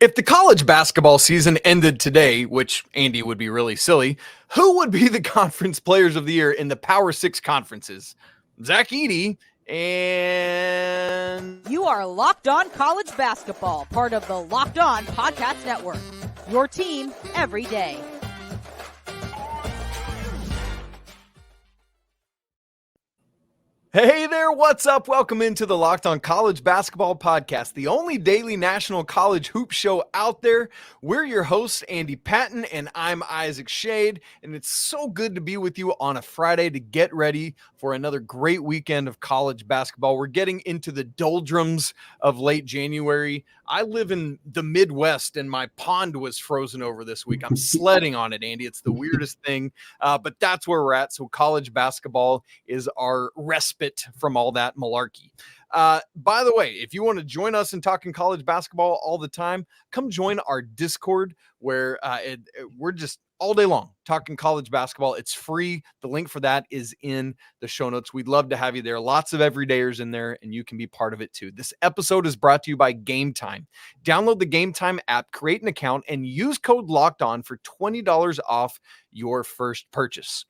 If the college basketball season ended today, which Andy would be really silly, who would be the conference players of the year in the Power-6 conferences? Zach Edey and... You are Locked On College Basketball, part of the Locked On Podcast Network. Your team every day. Hey there, what's up? Welcome into the Locked On College Basketball Podcast, the only daily national college hoop show out there. We're your hosts, Andy Patton, and I'm Isaac Shade, and it's so good to be with you on a Friday to get ready for another great weekend of college basketball. We're getting into the doldrums of late January. I live in the Midwest, and my pond was frozen over this week. I'm sledding on it, Andy. It's the weirdest thing, but that's where we're at. So college basketball is our respite from all that malarkey. By the way, if you want to join us in talking college basketball all the time, come join our Discord where we're just all day long talking college basketball. It's free. The link for that is in the show notes. We'd love to have you there. Lots of everydayers in there, and you can be part of it too. This episode is brought to you by Game Time. Download the Game Time app, create an account, and use code LOCKEDON for $20 off your first purchase.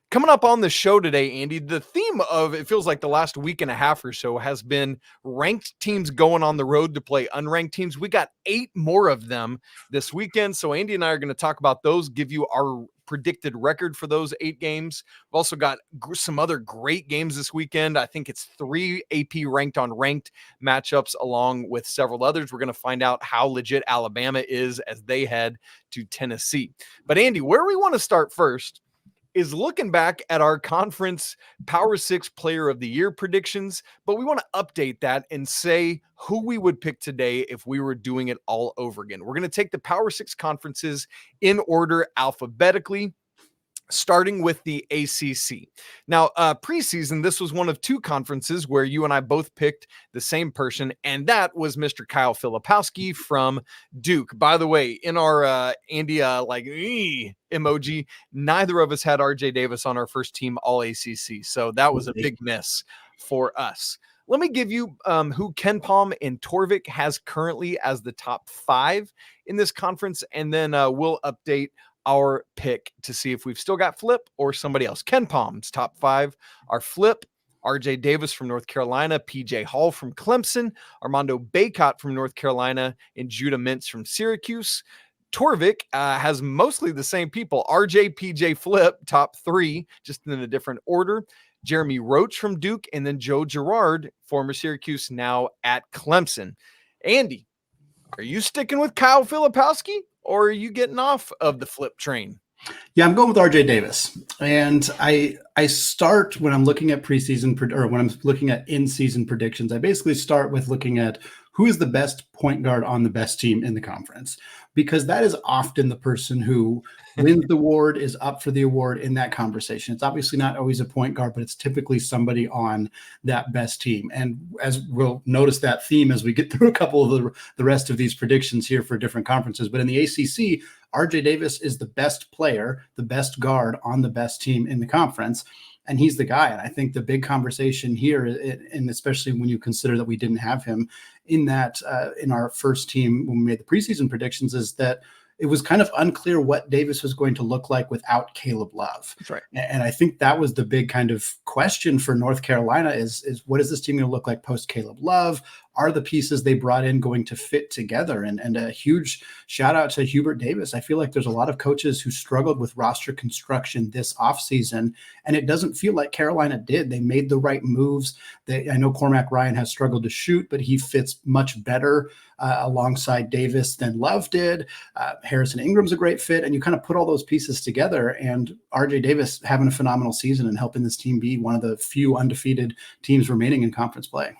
Coming up on the show today, Andy, the theme of it feels like the last week and a half or so has been ranked teams going on the road to play unranked teams. We got 8 more of them this weekend. So Andy and I are going to talk about those, give you our predicted record for those 8 games. We've also got some other great games this weekend. I think it's 3 AP ranked on ranked matchups along with several others. We're going to find out how legit Alabama is as they head to Tennessee. But Andy, where we want to start first is looking back at our conference Power-6 Player of the Year predictions, but we want to update that and say who we would pick today if we were doing it all over again. We're going to take the Power-6 conferences in order alphabetically, starting with the ACC. Now, preseason, this was one of 2 conferences where you and I both picked the same person, and that was Mr. Kyle Filipowski from Duke. By the way, in our Andy emoji, neither of us had RJ Davis on our first team all ACC, so that was a big miss for us. Let me give you who KenPom and Torvik has currently as the top 5 in this conference, and then we'll update our pick to see if we've still got Flip or somebody else. KenPom's top 5 are Flip, RJ Davis from North Carolina, PJ Hall from Clemson, Armando Bacot from North Carolina, and Judah Mintz from Syracuse. Torvik has mostly the same people. RJ, PJ, Flip, top 3, just in a different order. Jeremy Roach from Duke, and then Joe Girard, former Syracuse, now at Clemson. Andy, are you sticking with Kyle Filipowski, or are you getting off of the Flip train? Yeah, I'm going with RJ Davis. And I start when I'm looking at preseason or when I'm looking at in-season predictions, I basically start with looking at who is the best point guard on the best team in the conference, because that is often the person who wins the award, is up for the award in that conversation. It's obviously not always a point guard, but it's typically somebody on that best team. And as we'll notice that theme as we get through a couple of the rest of these predictions here for different conferences. But in the ACC, RJ Davis is the best player, the best guard on the best team in the conference. And he's the guy. And I think the big conversation here, and especially when you consider that we didn't have him in our first team when we made the preseason predictions, is that it was kind of unclear what Davis was going to look like without Caleb Love. That's right. And I think that was the big kind of question for North Carolina is what is this team going to look like post Caleb Love? Are the pieces they brought in going to fit together? And a huge shout out to Hubert Davis. I feel like there's a lot of coaches who struggled with roster construction this offseason, and it doesn't feel like Carolina did. They made the right moves. I know Cormac Ryan has struggled to shoot, but he fits much better alongside Davis than Love did. Harrison Ingram's a great fit, and you kind of put all those pieces together, and RJ Davis having a phenomenal season and helping this team be one of the few undefeated teams remaining in conference play.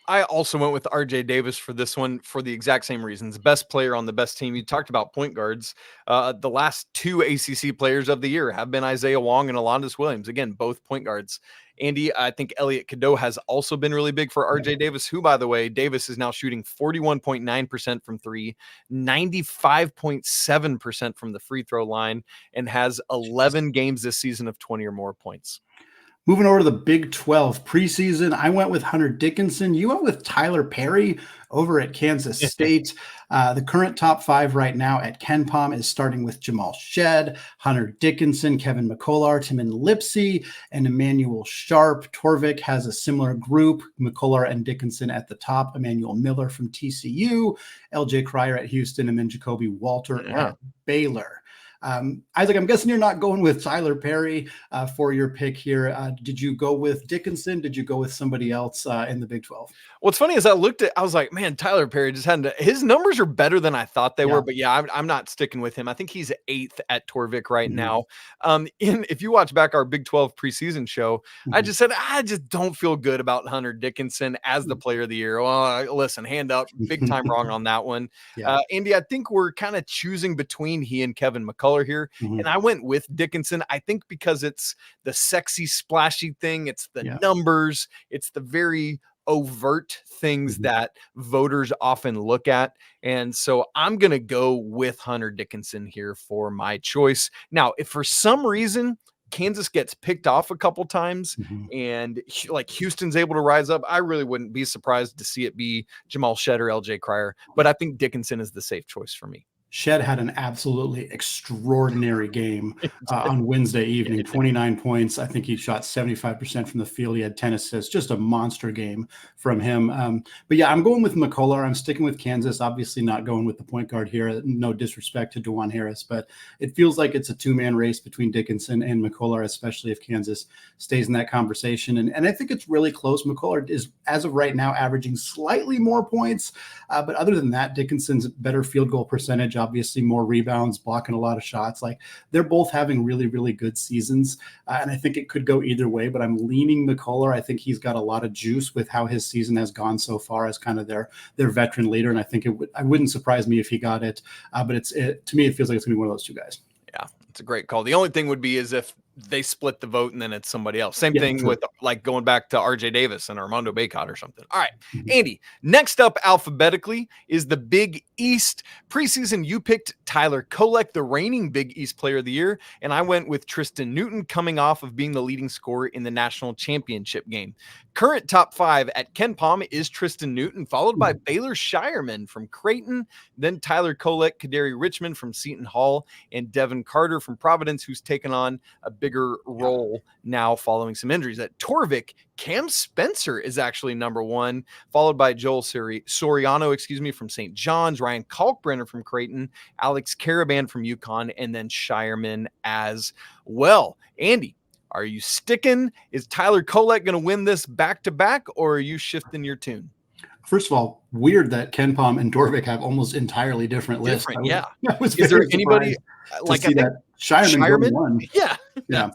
I also went with RJ Davis for this one for the exact same reasons. Best player on the best team. You talked about point guards. The last 2 ACC players of the year have been Isaiah Wong and Alondas Williams. Again, both point guards. Andy, I think Elliot Cadeau has also been really big for RJ Davis, who, by the way, Davis is now shooting 41.9% from 3, 95.7% from the free throw line, and has 11 games this season of 20 or more points. Moving over to the Big 12 preseason, I went with Hunter Dickinson. You went with Tyler Perry over at Kansas State. The current top 5 right now at KenPom is starting with Jamal Shedd, Hunter Dickinson, Kevin McCullar, Timon Lipsey, and Emmanuel Sharp. Torvik has a similar group, McCullar and Dickinson at the top, Emmanuel Miller from TCU, LJ Cryer at Houston, and then Jacoby Walter at Baylor. Isaac, I'm guessing you're not going with Tyler Perry for your pick here. Did you go with Dickinson? Did you go with somebody else in the Big 12? What's funny is I was like, man, Tyler Perry just his numbers are better than I thought they were, but I'm not sticking with him. I think he's 8th at Torvik right now. If you watch back our Big 12 preseason show, I just said, I just don't feel good about Hunter Dickinson as the player of the year. Well, listen, hand up, big time wrong on that one. Andy, I think we're kind of choosing between he and Kevin McCullar here. And I went with Dickinson, I think because it's the sexy, splashy thing. It's the numbers. It's the very overt things that voters often look at. And so I'm going to go with Hunter Dickinson here for my choice. Now, if for some reason Kansas gets picked off a couple times and like Houston's able to rise up, I really wouldn't be surprised to see it be Jamal Shedd or LJ Cryer. But I think Dickinson is the safe choice for me. Shedd had an absolutely extraordinary game on Wednesday evening, 29 points. I think he shot 75% from the field. He had 10 assists, just a monster game from him. But yeah, I'm going with McCullar. I'm sticking with Kansas, obviously not going with the point guard here. No disrespect to DeJuan Harris, but it feels like it's a two-man race between Dickinson and McCullar, especially if Kansas stays in that conversation. And I think it's really close. McCullar is, as of right now, averaging slightly more points. But other than that, Dickinson's better field goal percentage, obviously more rebounds, blocking a lot of shots. Like they're both having really, really good seasons. And I think it could go either way, but I'm leaning McCullar. I think he's got a lot of juice with how his season has gone so far as kind of their veteran leader. And I think I wouldn't surprise me if he got it. But to me, it feels like it's gonna be one of those two guys. Yeah, it's a great call. The only thing would be is if they split the vote and then it's somebody else. Same thing with like going back to RJ Davis and Armando Bacot or something. All right, Andy, next up alphabetically is the Big East. Preseason, you picked Tyler Kolek, the reigning Big East player of the year, and I went with Tristan Newton coming off of being the leading scorer in the national championship game. Current top 5 at KenPom is Tristan Newton, followed by Baylor Shireman from Creighton, then Tyler Kolek, Kadari Richmond from Seton Hall, and Devin Carter from Providence, who's taken on a bigger role now following some injuries. At Torvik, Cam Spencer is actually number 1, followed by Joel Soriano, from St. John's, Ryan Kalkbrenner from Creighton, Alex Caravan from UConn, and then Shireman as well. Andy, are you sticking? Is Tyler Kolek going to win this back-to-back, or are you shifting your tune? First of all, weird that KenPom and Torvik have almost entirely different lists. Is there anybody like that Shireman won? Yeah.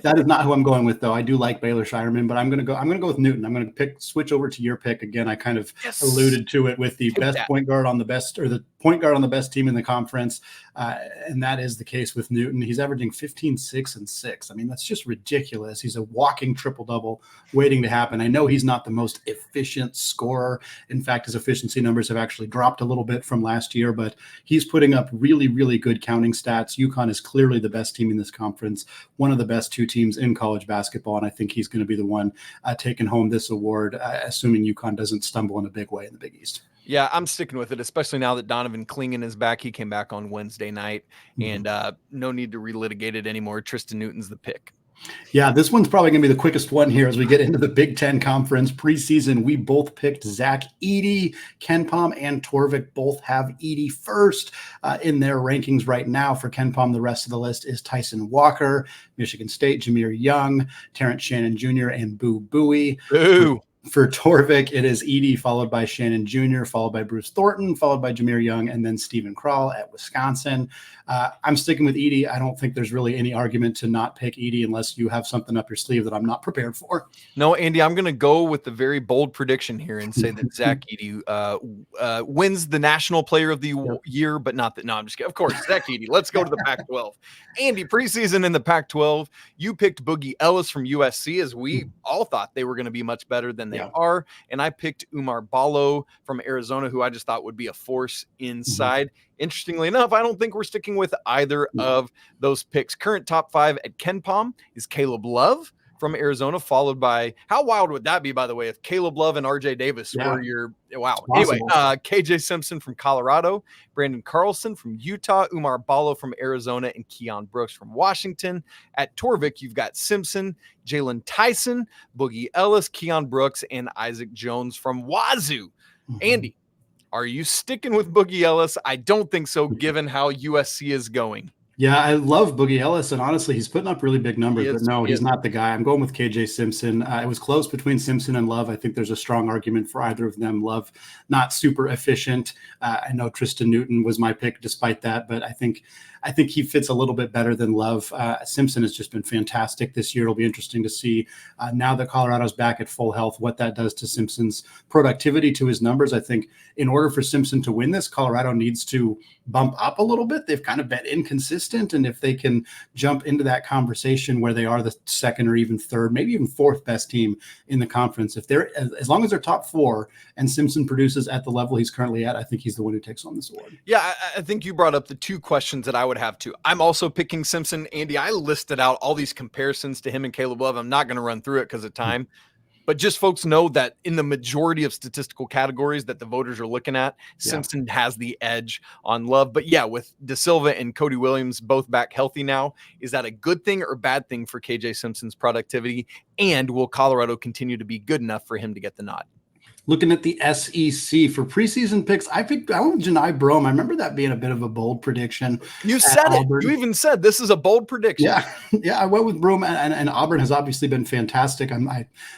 That is not who I'm going with, though. I do like Baylor Shireman, but I'm gonna go with Newton. I'm gonna switch over to your pick again. I kind of alluded to it with the best point guard on the best, or the point guard on the best team in the conference, and that is the case with Newton. He's averaging 15, 6, and 6. I mean, that's just ridiculous. He's a walking triple-double waiting to happen. I know he's not the most efficient scorer. In fact, his efficiency numbers have actually dropped a little bit from last year, but he's putting up really, really good counting stats. UConn is clearly the best team in this conference, one of the best two teams in college basketball, and I think he's going to be the one taking home this award, assuming UConn doesn't stumble in a big way in the Big East. Yeah, I'm sticking with it, especially now that Donovan Clingan is back. He came back on Wednesday night, and no need to relitigate it anymore. Tristan Newton's the pick. Yeah, this one's probably going to be the quickest one here as we get into the Big Ten Conference preseason. We both picked Zach Edey. KenPom and Torvik both have Edey first in their rankings right now. For KenPom, the rest of the list is Tyson Walker, Michigan State, Jameer Young, Terrence Shannon Jr., and Boo Buie. Ooh. For Torvik, it is Edey, followed by Shannon Jr., followed by Bruce Thornton, followed by Jameer Young, and then Stephen Krall at Wisconsin. I'm sticking with Edey. I don't think there's really any argument to not pick Edey unless you have something up your sleeve that I'm not prepared for. No, Andy, I'm going to go with the very bold prediction here and say that Zach Edey wins the National Player of the Year, but not that. No, I'm just kidding. Of course, Zach Edey. Let's go to the Pac-12. Andy, preseason in the Pac-12, you picked Boogie Ellis from USC, as we all thought they were going to be much better than they are. And I picked Umar Ballo from Arizona, who I just thought would be a force inside. Interestingly enough, I don't think we're sticking with either of those picks. Current top 5 at KenPom is Caleb Love, from Arizona, followed by, how wild would that be, by the way, if Caleb Love and RJ Davis were your, wow. Anyway, KJ Simpson from Colorado, Brandon Carlson from Utah, Umar Ballo from Arizona, and Keon Brooks from Washington. At Torvik, you've got Simpson, Jalen Tyson, Boogie Ellis, Keon Brooks, and Isaac Jones from Wazoo. Andy, are you sticking with Boogie Ellis? I don't think so, given how USC is going. Yeah, I love Boogie Ellis, and honestly, he's putting up really big numbers, but no, he's not the guy. I'm going with KJ Simpson. It was close between Simpson and Love. I think there's a strong argument for either of them. Love, not super efficient. I know Tristan Newton was my pick despite that, but I think he fits a little bit better than Love. Simpson has just been fantastic this year. It'll be interesting to see now that Colorado's back at full health, what that does to Simpson's productivity, to his numbers. I think in order for Simpson to win this, Colorado needs to bump up a little bit. They've kind of been inconsistent. And if they can jump into that conversation where they are the second or even third, maybe even fourth best team in the conference, if they're, as long as they're top four and Simpson produces at the level he's currently at, I think he's the one who takes on this award. Yeah, I think you brought up the two questions that I would have to. I'm also picking Simpson. Andy, I listed out all these comparisons to him and Caleb Love. I'm not going to run through it because of time, but just folks know that in the majority of statistical categories that the voters are looking at, Simpson has the edge on Love. But yeah, with De Silva and Cody Williams both back healthy now, is that a good thing or bad thing for KJ Simpson's productivity? And will Colorado continue to be good enough for him to get the nod? Looking at the SEC for preseason picks, I went with Janai Brome. I remember that being a bit of a bold prediction. You said it. Auburn. You even said this is a bold prediction. Yeah, I went with Brome, and Auburn has obviously been fantastic.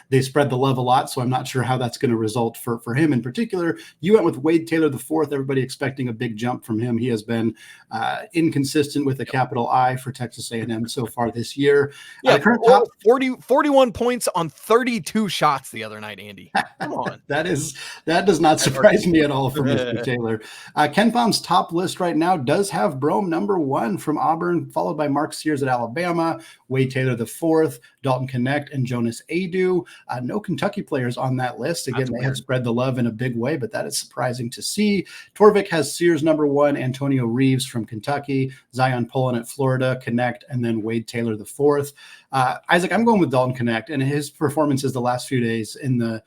They spread the love a lot, so I'm not sure how that's going to result for him in particular. You went with Wade Taylor the fourth. Everybody expecting a big jump from him. He has been inconsistent with a capital I for Texas A&M so far this year. Yeah, current top 41 points on 32 shots the other night, Andy. Come on. That does not surprise me at all from Mr. Taylor. KenPom's top list right now does have Brome number one from Auburn, followed by Mark Sears at Alabama, Wade Taylor the fourth, Dalton Connect, and Jonas Adu. No Kentucky players on that list. Again, they have spread the love in a big way, but that is surprising to see. Torvik has Sears number one, Antonio Reeves from Kentucky, Zion Pullen at Florida, Connect, and then Wade Taylor the fourth. Isaac, I'm going with Dalton Connect, and his performances the last few days in the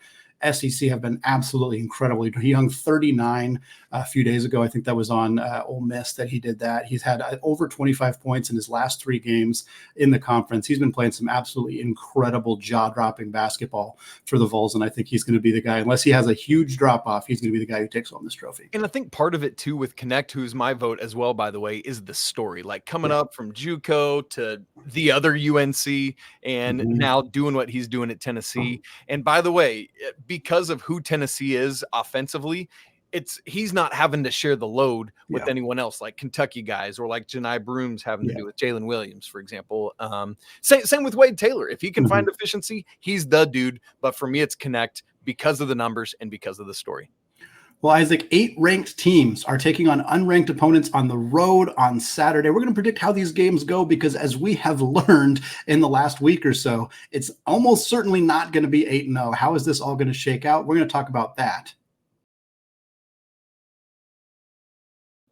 SEC have been absolutely incredible. He hung 39 a few days ago. I think that was on Ole Miss that he did that. He's had over 25 points in his last three games in the conference. He's been playing some absolutely incredible jaw-dropping basketball for the Vols, and I think he's going to be the guy. Unless he has a huge drop-off, he's going to be the guy who takes home this trophy. And I think part of it, too, with Connect, who's my vote as well, by the way, is the story. Like coming up from JUCO to the other UNC and now doing what he's doing at Tennessee. And by the way, because of who Tennessee is offensively, he's not having to share the load with anyone else, like Kentucky guys or like Janai Broom's having to do with Jalen Williams, for example. Same with Wade Taylor. If he can find efficiency, he's the dude. But for me, it's Connect because of the numbers and because of the story. Well, Isaac, 8 ranked teams are taking on unranked opponents on the road on Saturday. We're going to predict how these games go because, as we have learned in the last week or so, it's almost certainly not going to be 8-0. How is this all going to shake out? We're going to talk about that.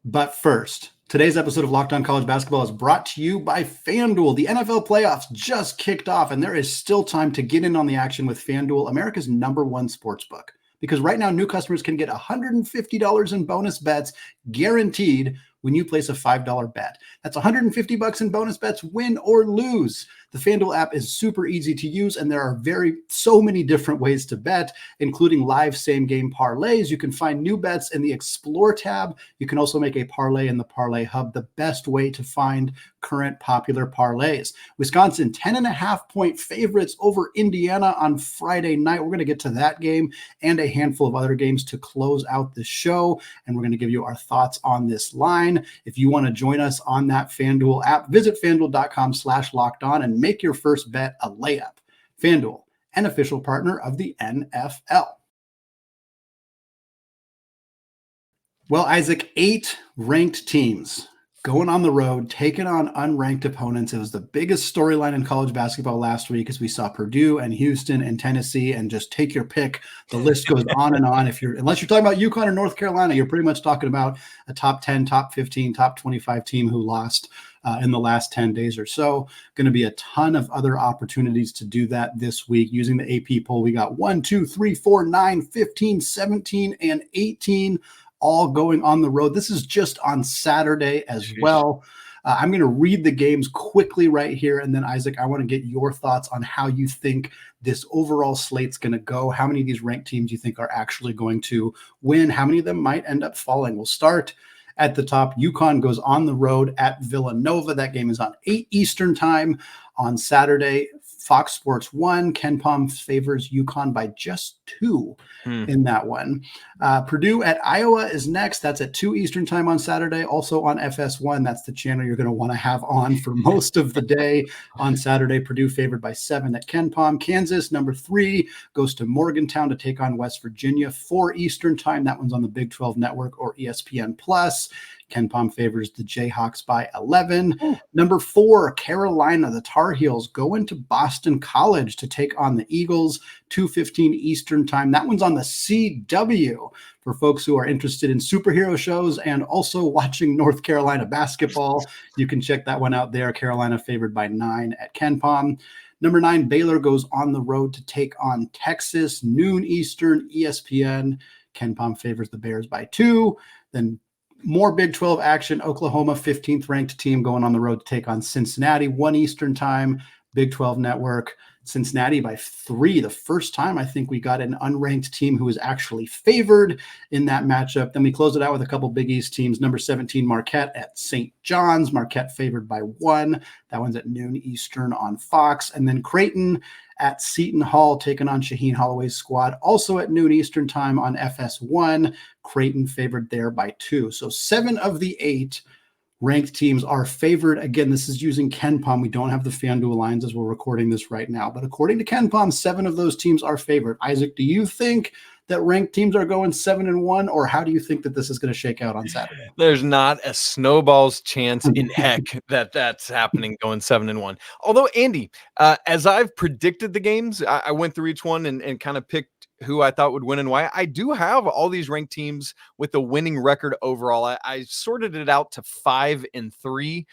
But first, today's episode of Locked On College Basketball is brought to you by FanDuel. The NFL playoffs just kicked off, and there is still time to get in on the action with FanDuel, America's #1 sportsbook. Because right now, new customers can get $150 in bonus bets guaranteed when you place a $5 bet. That's $150 in bonus bets, win or lose. The FanDuel app is super easy to use, and there are so many different ways to bet, including live same-game parlays. You can find new bets in the Explore tab. You can also make a parlay in the Parlay Hub, the best way to find current popular parlays. Wisconsin, 10.5-point favorites over Indiana on Friday night. We're going to get to that game and a handful of other games to close out the show, and we're going to give you our thoughts on this line. If you want to join us on that FanDuel app, visit FanDuel.com/lockedon and make your first bet a layup. FanDuel, an official partner of the NFL. Well, Isaac, 8 ranked teams going on the road, taking on unranked opponents. It was the biggest storyline in college basketball last week as we saw Purdue and Houston and Tennessee, and just take your pick. The list goes on and on. Unless you're talking about UConn or North Carolina, you're pretty much talking about a top 10, top 15, top 25 team who lost in the last 10 days or so. Going to be a ton of other opportunities to do that this week using the AP poll. We got 1, 2, 3, 4, 9, 15, 17, and 18 all going on the road. This is just on Saturday as well. I'm going to read the games quickly right here. And then, Isaac, I want to get your thoughts on how you think this overall slate's going to go. How many of these ranked teams you think are actually going to win? How many of them might end up falling? We'll start at the top. UConn goes on the road at Villanova. That game is on 8 Eastern time on Saturday. Fox Sports 1. Ken Pom favors UConn by just 2 in that one. Purdue at Iowa is next. That's at 2 Eastern time on Saturday. Also on FS1. That's the channel you're going to want to have on for most of the day on Saturday. Purdue favored by 7 at Ken Pom. Kansas, number 3, goes to Morgantown to take on West Virginia. 4 Eastern time. That one's on the Big 12 Network or ESPN Plus. Ken Pom favors the Jayhawks by 11. Number 4, Carolina, the Tar Heels go into Boston College to take on the Eagles, 2:15 Eastern time. That one's on the CW for folks who are interested in superhero shows and also watching North Carolina basketball. You can check that one out there. Carolina favored by 9 at Ken Pom. Number 9, Baylor goes on the road to take on Texas, noon Eastern, ESPN. Ken Pom favors the Bears by 2. Then more Big 12 action. Oklahoma, 15th ranked team, going on the road to take on Cincinnati, 1 Eastern time, Big 12 Network. Cincinnati by 3. The first time I think we got an unranked team who was actually favored in that matchup. Then we close it out with a couple Big East teams. Number 17, Marquette at St. John's. Marquette favored by 1. That one's at noon Eastern on Fox. And then Creighton at Seton Hall taking on Shaheen Holloway's squad, also at noon Eastern time on FS1. Creighton favored there by 2. So 7 of the 8 ranked teams are favored. Again, this is using Ken Pom. We don't have the FanDuel lines as we're recording this right now. But according to Ken Pom, 7 of those teams are favored. Isaac, do you think that ranked teams are going 7-1, or how do you think that this is going to shake out on Saturday? There's not a snowball's chance in heck that that's happening going 7-1. Although, Andy, as I've predicted the games, I went through each one and kind of picked who I thought would win and why. I do have all these ranked teams with a winning record overall. I sorted it out to 5-3.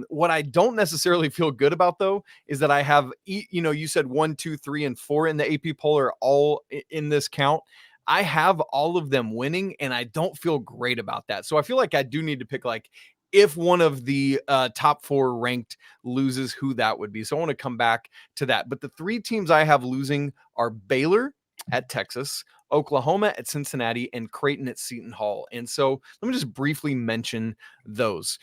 What I don't necessarily feel good about, though, is that I have, you said 1, 2, 3, and 4 in the AP poll are all in this count. I have all of them winning, and I don't feel great about that. So I feel like I do need to pick, like, if one of the top 4 ranked loses, who that would be. So I want to come back to that. But the 3 teams I have losing are Baylor at Texas, Oklahoma at Cincinnati, and Creighton at Seton Hall. And so let me just briefly mention those.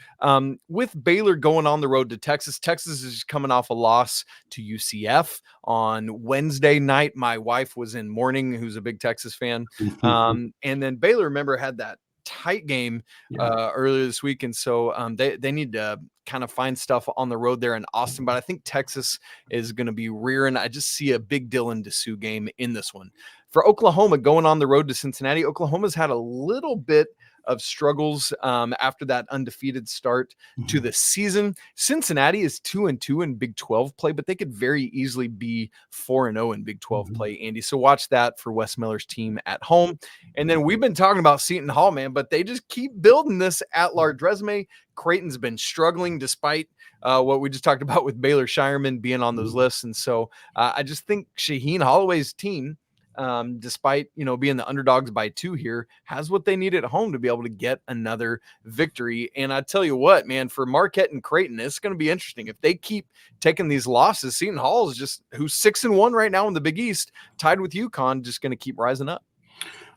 With Baylor going on the road to Texas, Texas is coming off a loss to UCF on Wednesday night. My wife was in mourning, who's a big Texas fan. And then Baylor, remember, had that tight game earlier this week. And so they need to kind of find stuff on the road there in Austin, but I think Texas is going to be rearing. I just see a big Dylan Dessou game in this one. For Oklahoma going on the road to Cincinnati, Oklahoma's had a little bit of struggles after that undefeated start to the season. Cincinnati is 2-2 in Big 12 play, but they could very easily be 4-0 in Big 12 play, Andy. So watch that for Wes Miller's team at home. And then we've been talking about Seton Hall, man, but they just keep building this at-large resume. Creighton's been struggling despite what we just talked about with Baylor Shireman being on those lists. And so I just think Shaheen Holloway's team, despite, being the underdogs by 2 here, has what they need at home to be able to get another victory. And I tell you what, man, for Marquette and Creighton, it's going to be interesting. If they keep taking these losses, Seton Hall is just, who's 6-1 right now in the Big East, tied with UConn, just going to keep rising up.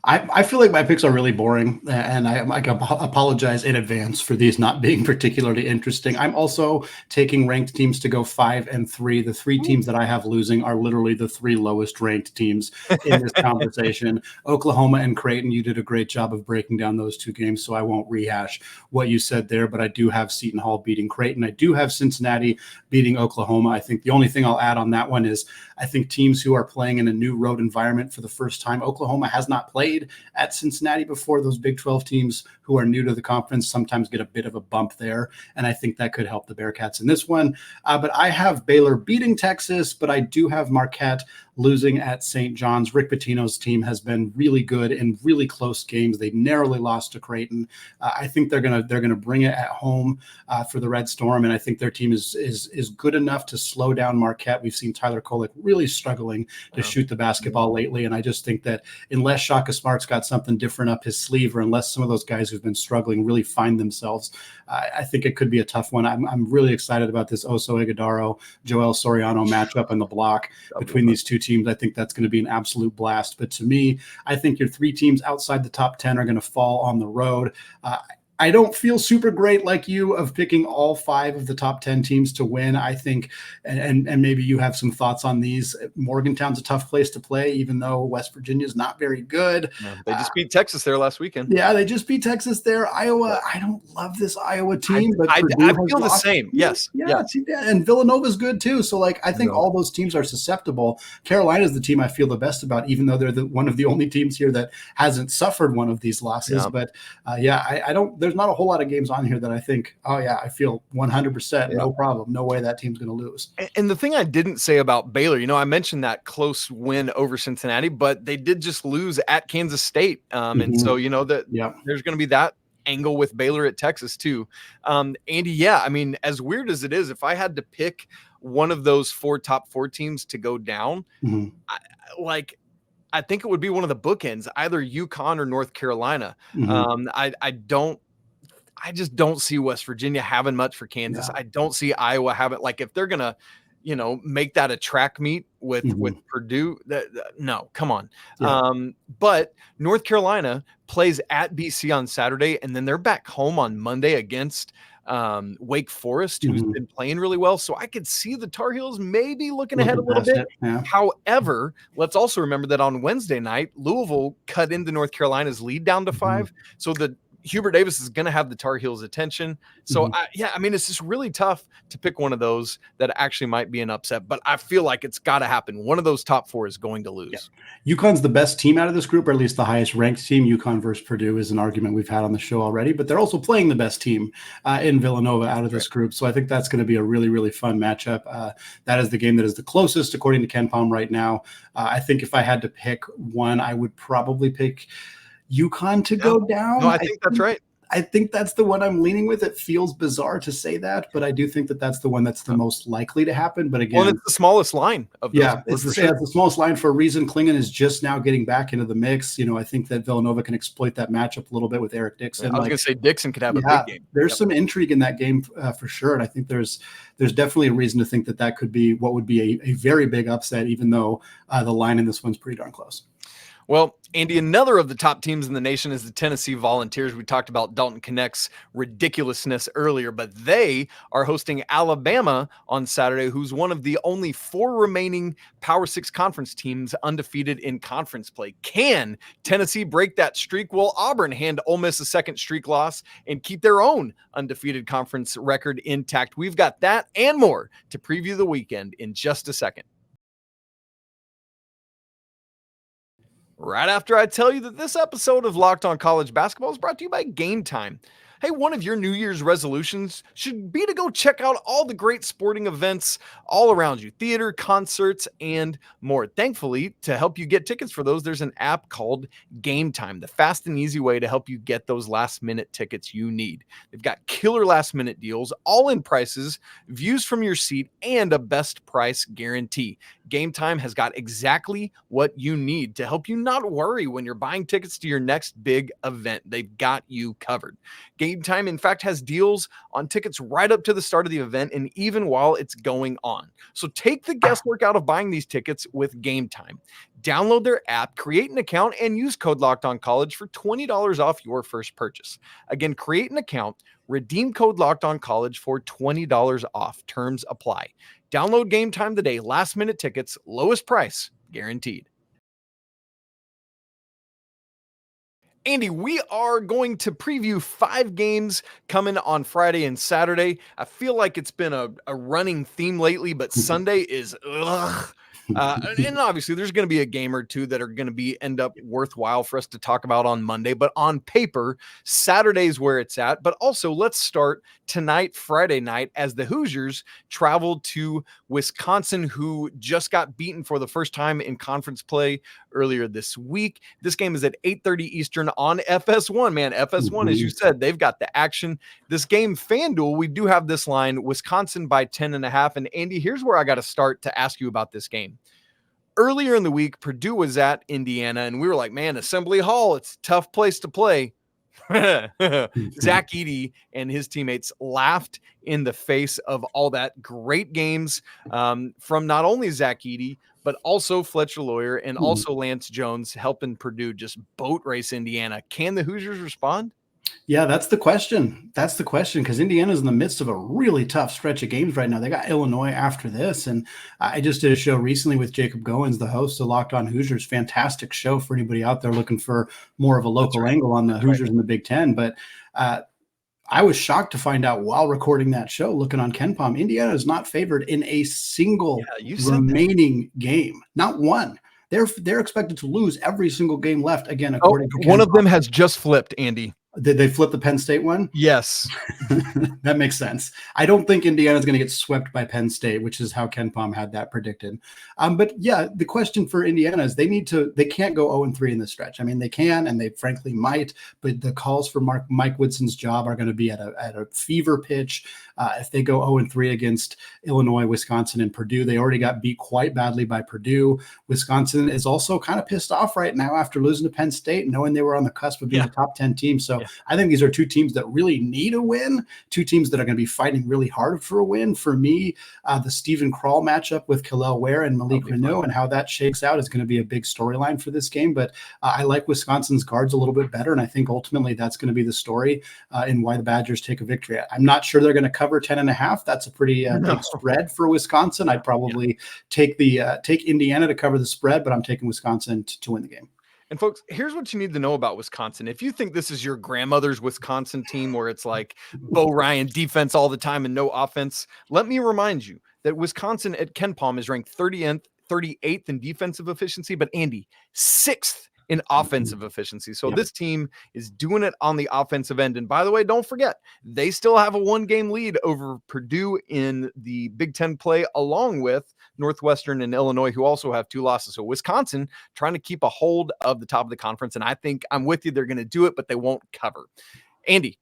I feel like my picks are really boring, and I apologize in advance for these not being particularly interesting. I'm also taking ranked teams to go 5-3. The 3 teams that I have losing are literally the 3 lowest ranked teams in this conversation. Oklahoma and Creighton, you did a great job of breaking down those 2 games, so I won't rehash what you said there, but I do have Seton Hall beating Creighton. I do have Cincinnati beating Oklahoma. I think the only thing I'll add on that one is I think teams who are playing in a new road environment for the first time, Oklahoma has not played at Cincinnati before. Those Big 12 teams who who are new to the conference sometimes get a bit of a bump there, and I think that could help the Bearcats in this one. But I have Baylor beating Texas, but I do have Marquette losing at St. John's. Rick Pitino's team has been really good in really close games. They narrowly lost to Creighton. I think they're gonna bring it at home for the Red Storm, and I think their team is good enough to slow down Marquette. We've seen Tyler Kolek really struggling to shoot the basketball lately, and I just think that unless Shaka Smart's got something different up his sleeve, or unless some of those guys who've been struggling really find themselves, I think it could be a tough one. I'm really excited about this Oso Ighodaro, Joel Soriano matchup on the block between these two teams. I think that's going to be an absolute blast. But to me, I think your three teams outside the top 10 are going to fall on the road. I don't feel super great like you of picking all 5 of the top 10 teams to win. I think, and maybe you have some thoughts on these. Morgantown's a tough place to play, even though West Virginia is not very good. Yeah, they just beat Texas there last weekend. Yeah, they just beat Texas there. Iowa, I don't love this Iowa team, but I feel the same. Yes. Yeah. And Villanova's good too. So I think all those teams are susceptible. Carolina's the team I feel the best about, even though they're one of the only teams here that hasn't suffered one of these losses. Yeah. But I don't. There's not a whole lot of games on here that I think, I feel 100%, no problem, no way that team's going to lose. And the thing I didn't say about Baylor, I mentioned that close win over Cincinnati, but they did just lose at Kansas State. And so, there's going to be that angle with Baylor at Texas too. Andy, as weird as it is, if I had to pick one of those top four teams to go down, I think it would be one of the bookends, either UConn or North Carolina. I just don't see West Virginia having much for Kansas. I don't see Iowa having, if they're going to, make that a track meet with Purdue. No, come on. Yeah. But North Carolina plays at BC on Saturday, and then they're back home on Monday against Wake Forest, who's been playing really well. So I could see the Tar Heels maybe looking ahead a little bit. Yeah. However, let's also remember that on Wednesday night, Louisville cut into North Carolina's lead down to 5. So Hubert Davis is going to have the Tar Heels' attention. So, it's just really tough to pick one of those that actually might be an upset. But I feel like it's got to happen. One of those top 4 is going to lose. Yeah. UConn's the best team out of this group, or at least the highest ranked team. UConn versus Purdue is an argument we've had on the show already. But they're also playing the best team in Villanova out of this group. So I think that's going to be a really, really fun matchup. That is the game that is the closest, according to Ken Palm right now. I think if I had to pick one, I would probably pick UConn to go down. No, I think that's right. I think that's the one I'm leaning with. It feels bizarre to say that, but I do think that that's the one that's the most likely to happen. But again, it's the smallest line of those. Yeah, it's the smallest line for a reason. Klingon is just now getting back into the mix. I think that Villanova can exploit that matchup a little bit with Eric Dixon. I was going to say Dixon could have a big game. There's some intrigue in that game for sure, and I think there's definitely a reason to think that could be what would be a very big upset, even though the line in this one's pretty darn close. Well, Andy, another of the top teams in the nation is the Tennessee Volunteers. We talked about Dalton Connect's ridiculousness earlier, but they are hosting Alabama on Saturday, who's one of the only 4 remaining Power-6 conference teams undefeated in conference play. Can Tennessee break that streak? Will Auburn hand Ole Miss a second streak loss and keep their own undefeated conference record intact? We've got that and more to preview the weekend in just a second. Right after I tell you that this episode of Locked On College Basketball is brought to you by Game Time. Hey, one of your New Year's resolutions should be to go check out all the great sporting events all around you, theater, concerts, and more. Thankfully, to help you get tickets for those, there's an app called Game Time, the fast and easy way to help you get those last-minute tickets you need. They've got killer last-minute deals, all-in prices, views from your seat, and a best price guarantee. Game Time has got exactly what you need to help you not worry when you're buying tickets to your next big event. They've got you covered. Game Time, in fact, has deals on tickets right up to the start of the event and even while it's going on. So take the guesswork out of buying these tickets with Game Time. Download their app, create an account, and use code LOCKEDONCollege for $20 off your first purchase. Again, create an account, redeem code LOCKEDONCollege for $20 off. Terms apply. Download Game Time today. Last-minute tickets, lowest price, guaranteed. Andy, we are going to preview 5 games coming on Friday and Saturday. I feel like it's been a running theme lately, but Sunday is And obviously there's going to be a game or two that are going to end up worthwhile for us to talk about on Monday, but on paper, Saturday's where it's at. But also let's start tonight, Friday night, as the Hoosiers traveled to Wisconsin, who just got beaten for the first time in conference play earlier this week. This game is at 8:30 Eastern on FS1, man. FS1, as you said, they've got the action. This game, FanDuel, we do have this line, Wisconsin by 10.5. And Andy, here's where I got to start to ask you about this game. Earlier in the week, Purdue was at Indiana, and we were like, man, Assembly Hall, it's a tough place to play. Zach Edey and his teammates laughed in the face of all that. Great games from not only Zach Edey, but also Fletcher Lawyer and also Lance Jones helping Purdue just boat race Indiana. Can the Hoosiers respond? Yeah, that's the question. That's the question, because Indiana's in the midst of a really tough stretch of games right now. They got Illinois after this, and I just did a show recently with Jacob Goins, the host of Locked On Hoosiers. Fantastic show for anybody out there looking for more of a local angle on the Hoosiers in the Big Ten. But I was shocked to find out while recording that show, looking on KenPom, Indiana is not favored in a single remaining game, not one. They're expected to lose every single game left. Again, according to one of them has just flipped, Andy. Did they flip the Penn State one? Yes. That makes sense. I don't think Indiana's going to get swept by Penn State, which is how KenPom had that predicted. But yeah, the question for Indiana is they can't go 0-3 in this stretch. I mean, they can, and they frankly might, but the calls for Mike Woodson's job are going to be at a fever pitch. If they go 0-3 against Illinois, Wisconsin, and Purdue, they already got beat quite badly by Purdue. Wisconsin is also kind of pissed off right now after losing to Penn State, knowing they were on the cusp of being a top 10 team. So I think these are two teams that really need a win, two teams that are going to be fighting really hard for a win. For me, the Stephen Krall matchup with Kalel Ware and Malik Renault and how that shakes out is going to be a big storyline for this game. But I like Wisconsin's guards a little bit better, and I think ultimately that's going to be the story in why the Badgers take a victory. I'm not sure they're going to cover 10.5. That's a pretty big spread for Wisconsin. I'd probably take Indiana to cover the spread, but I'm taking Wisconsin to win the game. And folks, here's what you need to know about Wisconsin. If you think this is your grandmother's Wisconsin team where it's like Bo Ryan defense all the time and no offense, let me remind you that Wisconsin at KenPom is ranked 38th in defensive efficiency, but Andy, 6th in offensive efficiency. So this team is doing it on the offensive end. And by the way, don't forget, they still have a 1-game lead over Purdue in the Big Ten play, along with Northwestern and Illinois, who also have 2 losses. So Wisconsin trying to keep a hold of the top of the conference. And I think I'm with you. They're going to do it, but they won't cover. Andy,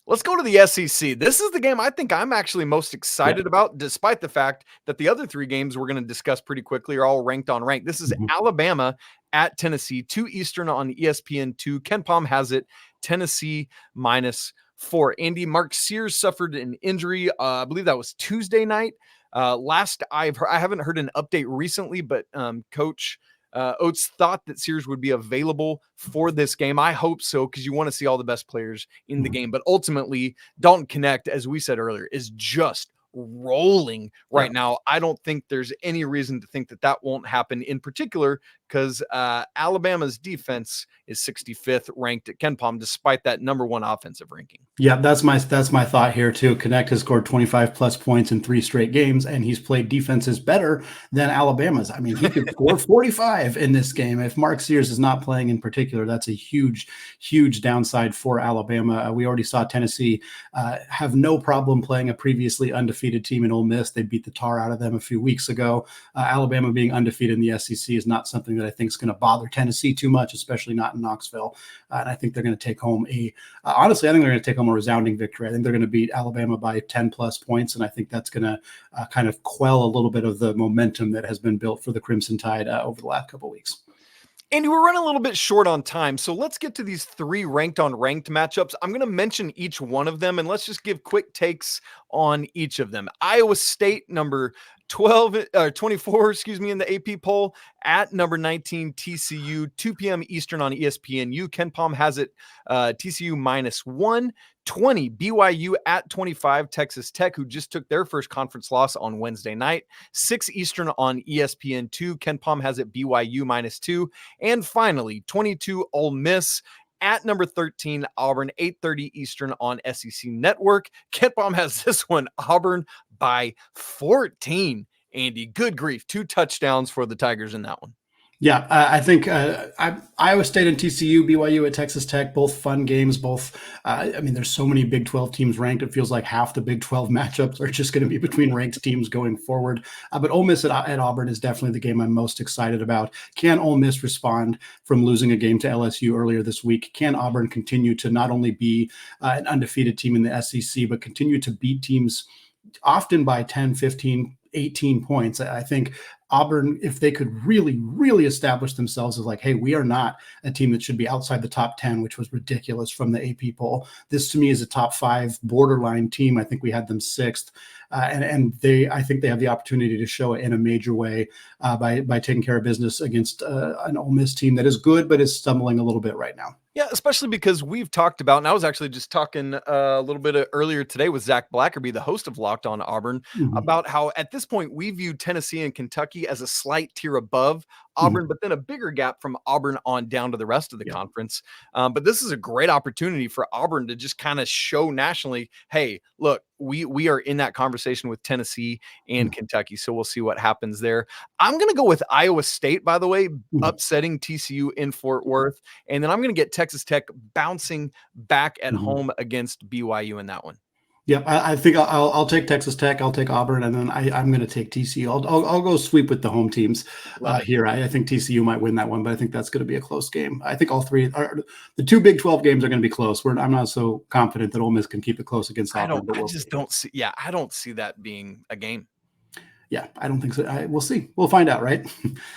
let's go to the SEC. This is the game I think I'm actually most excited about, despite the fact that the other 3 games we're going to discuss pretty quickly are all ranked on rank. This is Alabama at Tennessee, 2 Eastern on ESPN2. KenPom has it, Tennessee -4. Andy, Mark Sears suffered an injury. I believe that was Tuesday night. Last I haven't heard an update recently, but Coach Oates thought that Sears would be available for this game. I hope so, because you want to see all the best players in the game. But ultimately, Dalton Knecht, as we said earlier, is just rolling right now. I don't think there's any reason to think that won't happen, in particular because Alabama's defense is 65th ranked at KenPom, despite that #1 offensive ranking. Yeah, that's my thought here too. Knecht has scored 25 plus points in 3 straight games, and he's played defenses better than Alabama's. I mean, he could score 45 in this game. If Mark Sears is not playing in particular, that's a huge, huge downside for Alabama. We already saw Tennessee have no problem playing a previously undefeated team in Ole Miss. They beat the tar out of them a few weeks ago. Alabama being undefeated in the SEC is not something that I think is going to bother Tennessee too much, especially not in Knoxville. And I think they're going to take home honestly, I think they're going to take home a resounding victory. I think they're going to beat Alabama by 10 plus points. And I think that's going to kind of quell a little bit of the momentum that has been built for the Crimson Tide over the last couple of weeks. Andy, we're running a little bit short on time, so let's get to these 3 ranked on ranked matchups. I'm going to mention each one of them, and let's just give quick takes on each of them. Iowa State, number 24, in the AP poll, at number 19, TCU, 2 p.m. Eastern on ESPNU. KenPom has it TCU -1. 20, BYU at 25, Texas Tech, who just took their first conference loss on Wednesday night. 6 Eastern on ESPN2. KenPom has it BYU -2. And finally, 22, Ole Miss at number 13, Auburn, 8:30 Eastern on SEC Network. KenPom has this one, Auburn by 14. Andy, good grief, 2 touchdowns for the Tigers in that one. Yeah, I think Iowa State and TCU, BYU at Texas Tech, both fun games. Both, I mean, there's so many Big 12 teams ranked. It feels like half the Big 12 matchups are just going to be between ranked teams going forward. But Ole Miss at Auburn is definitely the game I'm most excited about. Can Ole Miss respond from losing a game to LSU earlier this week? Can Auburn continue to not only be an undefeated team in the SEC, but continue to beat teams often by 10, 15, 18 points? I think Auburn, if they could really, really establish themselves as like, hey, we are not a team that should be outside the top 10, which was ridiculous from the AP poll. This to me is a top 5 borderline team. I think we had them 6th. And I think they have the opportunity to show it in a major way by taking care of business against an Ole Miss team that is good, but is stumbling a little bit right now. Yeah, especially because we've talked about, and I was actually just talking a little bit earlier today with Zach Blackerby, the host of Locked On Auburn, about how at this point we view Tennessee and Kentucky as a slight tier above Auburn, but then a bigger gap from Auburn on down to the rest of the conference. But this is a great opportunity for Auburn to just kind of show nationally, hey, look, we are in that conversation with Tennessee and Kentucky. So we'll see what happens there. I'm going to go with Iowa State, by the way, upsetting TCU in Fort Worth. And then I'm going to get Texas Tech bouncing back at home against BYU in that one. Yeah, I think I'll take Texas Tech. I'll take Auburn, and then I'm going to take TCU. I'll go sweep with the home teams here. I think TCU might win that one, but I think that's going to be a close game. I think all three the 2 Big 12 games are going to be close. I'm not so confident that Ole Miss can keep it close against Auburn. I don't see that being a game. Yeah, I don't think so. We'll see. We'll find out, right?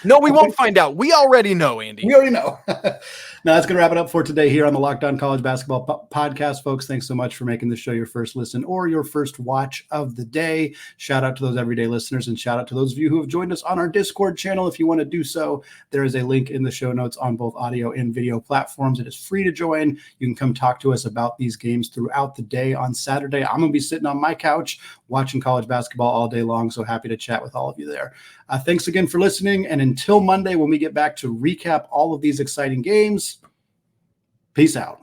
No, we won't find out. We already know, Andy. We already know. Now, that's going to wrap it up for today here on the Locked On College Basketball Podcast, folks. Thanks so much for making this show your first listen or your first watch of the day. Shout out to those everyday listeners, and shout out to those of you who have joined us on our Discord channel. If you want to do so, there is a link in the show notes on both audio and video platforms. It is free to join. You can come talk to us about these games throughout the day. On Saturday, I'm going to be sitting on my couch watching college basketball all day long, so happy to chat with all of you there. Thanks again for listening, and until Monday when we get back to recap all of these exciting games, peace out.